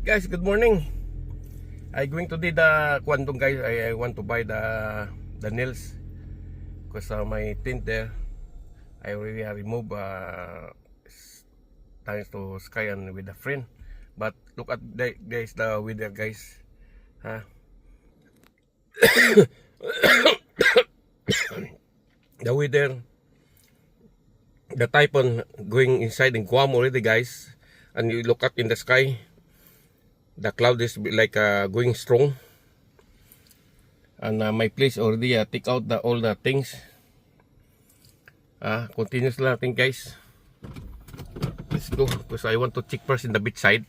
Guys, good morning. I going to do the quantum, guys. I want to buy the nails because my tint there I already have removed thanks to Sky and with a friend. But look at guys, the weather, guys. Huh? The weather, the typhoon going inside in Guam already, guys. And you look up in the sky, the cloud is like going strong. And my place already take out all the things. Continuous lang natin, guys. Let's go because I want to check first in the beach side.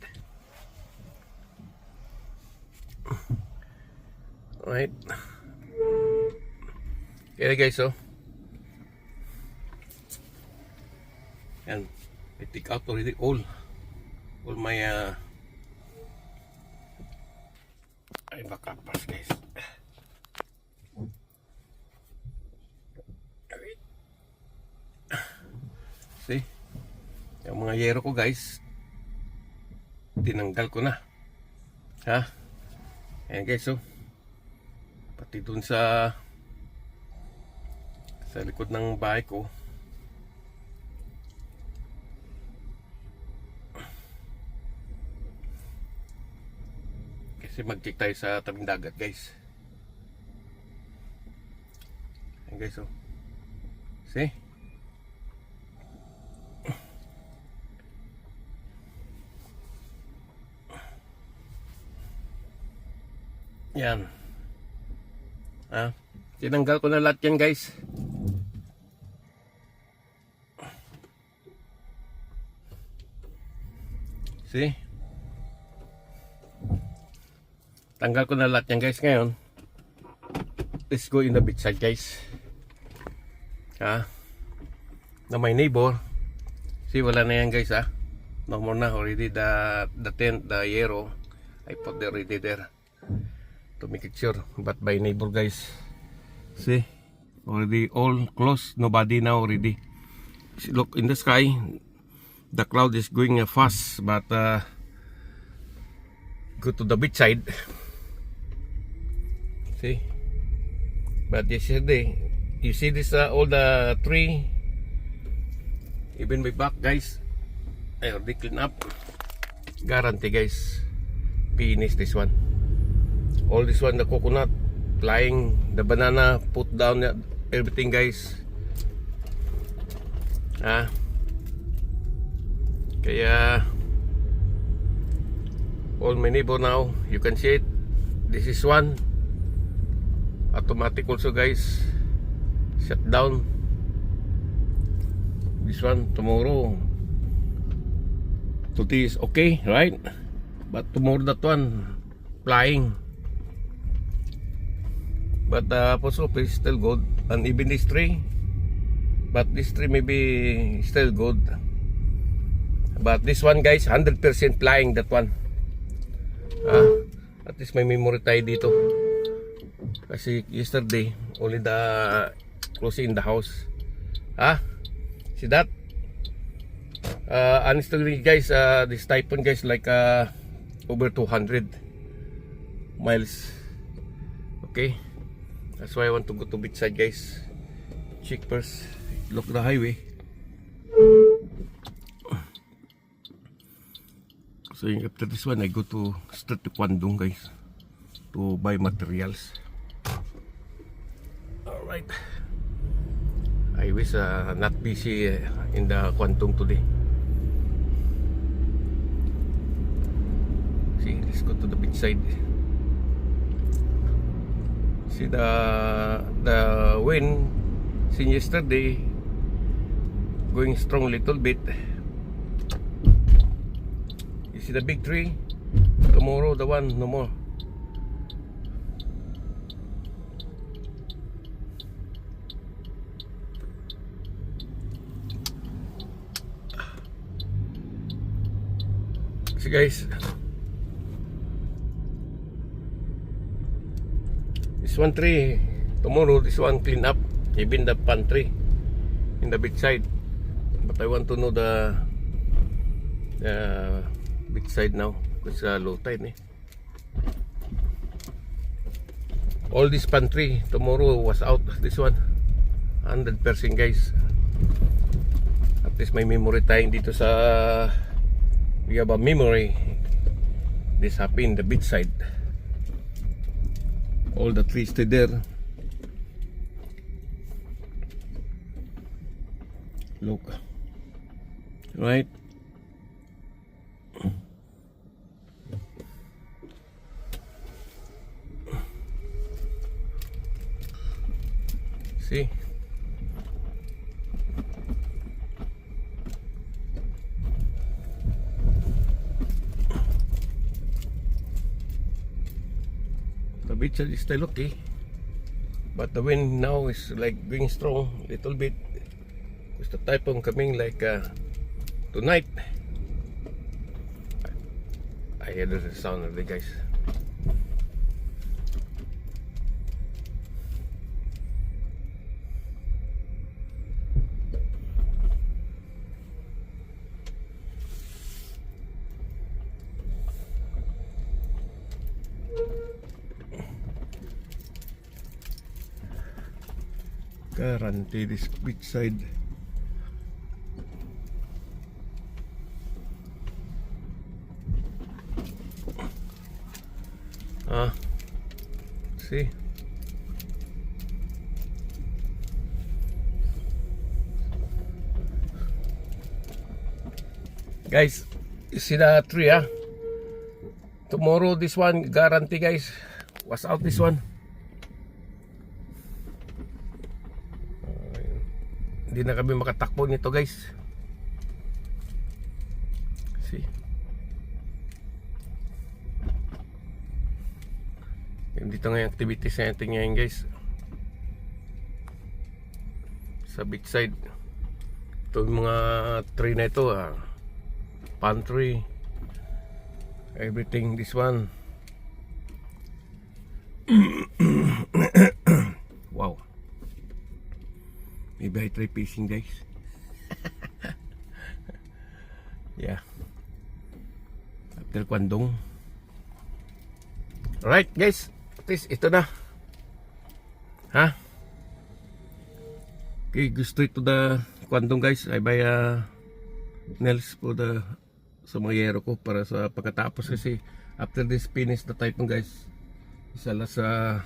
Alright. Okay, guys, so and I take out already all my ay baka pas, guys. See, yung mga yero ko, guys, tinanggal ko na. Ayan, guys, so pati dun sa likod ng bahay ko. Kasi mag-check tayo sa tabing dagat, guys. Ayan, guys, so see, yan. Tinanggal ko na lahat yan, guys. See? Tanggal ko na lahat yan, guys. Ngayon, let's go in the beach side, guys. Na my neighbor. See, wala na yan, guys, no more na already the tent, the yero. I put there already there to make it sure. But by neighbor, guys, see, already all closed. Nobody now already. See, look in the sky, the cloud is going fast. But go to the beach side. See, but yesterday, you see this all the tree, even my back, guys, I already clean up. Guarantee, guys, finish this one. All this one, the coconut flying, the banana put down, everything, guys. Kaya all my neighbor now, you can see it. This is one automatic also, guys. Shut down. This one tomorrow. Today is okay, right? But tomorrow that one flying. But the post office is still good. And even this tree, but this tree maybe still good. But this one, guys, 100% flying, that one. At least may memory tayo dito. Kasi yesterday, only the closing in the house. See that? Honestly, guys, this typhoon, guys, like over 200 miles. Okay, that's why I want to go to beach side, guys. Check first, look the highway. So after this one, I go to straight to Kwandong, guys, to buy materials. Alright, I wish not busy in the Kwandong today. See, let's go to the beach side. See the wind since yesterday going strong little bit. You see the big tree. Tomorrow the one no more. See, guys, this one tree tomorrow, this one clean up, even the pantry in the beach side. But I want to know the beach side now. sa low tide eh. All this pantry tomorrow was out. This one 100% guys. At least may memory tayong dito sa, we have a memory. This happened the beach side. All the trees stay there. Look, right? See? The beach is still okay, but the wind now is like going strong little bit. It's the typhoon coming like tonight. I hear the sound of the guys. Guarantee this beach side. See, guys, you see the tree tomorrow this one guarantee guys was out this one. Hindi na kami makatakbo nito guys. See, dito nga yung activities natin ngayon guys sa beach side. Ito yung mga tree na ito pantry, everything. This one wow, maybe I try fishing guys. Yeah, after Kwandong. Alright guys, at least ito na. Okay, gusto ito the Kwandong guys. I buy nails for the sa mga yero ko para sa pagkatapos, kasi after this finish the typhoon guys, isa lang sa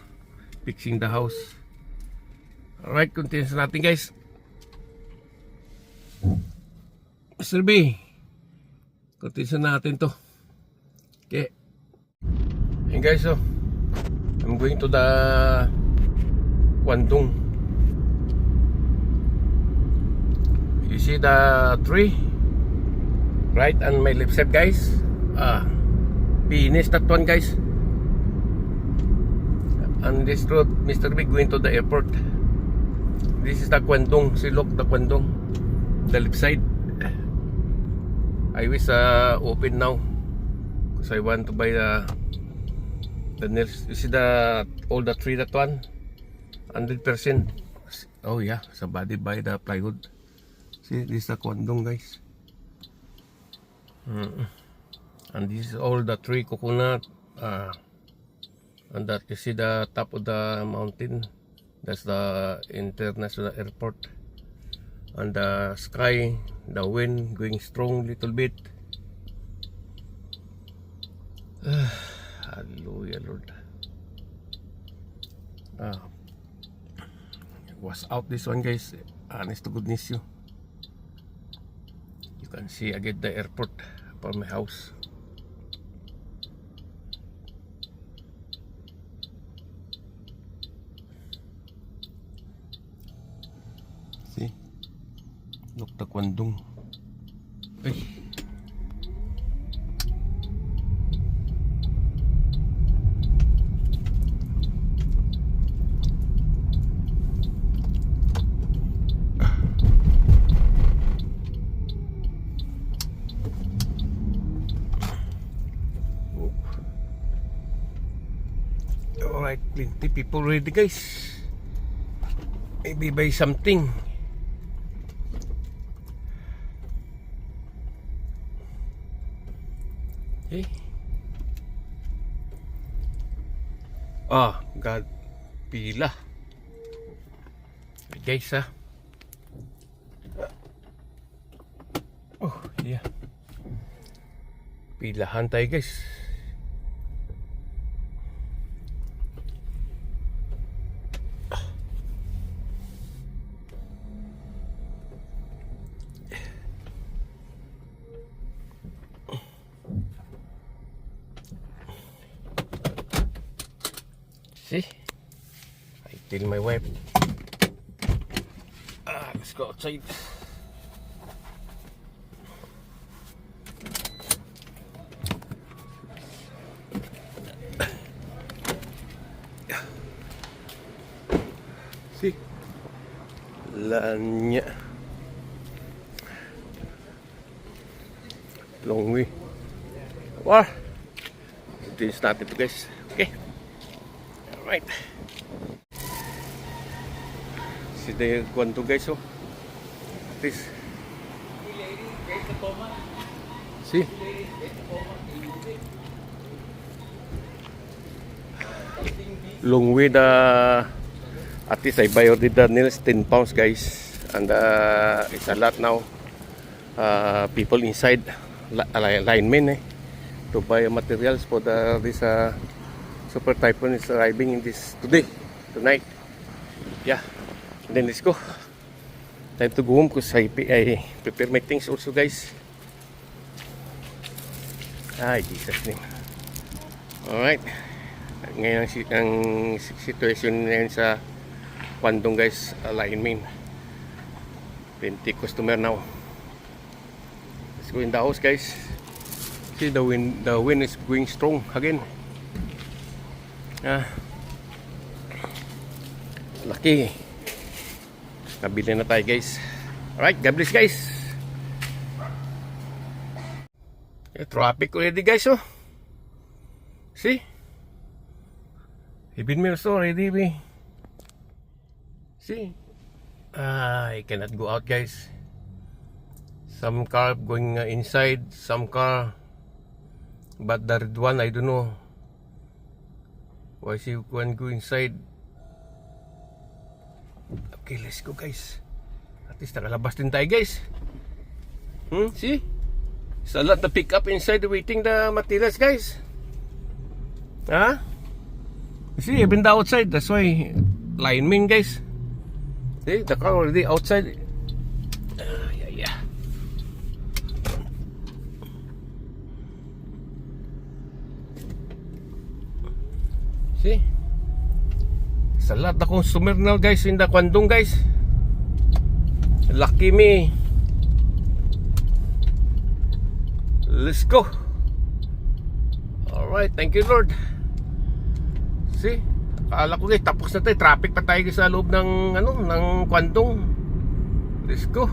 fixing the house. Alright, continue natin guys. Mr. B, continue natin to. Okay. Hey guys, so I'm going to the Kwandong. You see the tree right on my left side guys. Finish that one guys. On this road, Mr. B going to the airport. This is the Kwandong. See, look, the Kwandong, the left side. I wish open now because I want to buy the nails. You see all the tree, that one 100%. Oh yeah, somebody buy the plywood. See, this is the Kwandong guys. And this is all the tree, coconut, and that you see the top of the mountain, that's the international airport. And the sky, the wind going strong little bit. Hallelujah Lord. Was out this one guys, honest to goodness you can see again the airport from my house. See, look, the Kwandong. Ay, alright, plenty people ready guys. Maybe buy something. Okay, Ah, God, pila. Guys, ha. Oh, yeah. Pilahan tayo, guys. See? I tell my wife. Let's go outside. See? Lanya. Long way. Wow. This is not it, guys. Okay. Alright. See the one to guys, oh. This. See? Long way the at least I buy already the nails 10 pounds, guys, and it's a lot now. People inside linemen to buy materials for this super typhoon is arriving in this tonight. Yeah, and then let's go. Time to go home because I prepare my things also, guys. Ay, Jesus name. Alright. Ngayon ang situation ngayon sa Kwandong, guys, lineman. 20 customer now. Let's go in the house, guys. See the wind is going strong again. Lucky. Nabili na tayo, guys. Alright, God bless, guys. Traffic already, guys, oh. See? Even me also already, we. See? I cannot go out, guys. Some car going inside, some car. But the red one, I don't know. Why she can't go inside? Okay, let's go, guys. At least nakalabas din tayo, guys. See? It's a lot to pick up inside waiting the materials, guys. See, even the outside. That's why linemen, guys. See, the car already outside. Yeah. See? It's a lot of consumer now, guys, in the Kwandong, guys. Lucky me. Let's go. Alright, thank you, Lord. See? Akala ko, guys, tapos na tayo. Traffic pa tayo sa loob ng ng Kwandong. Let's go.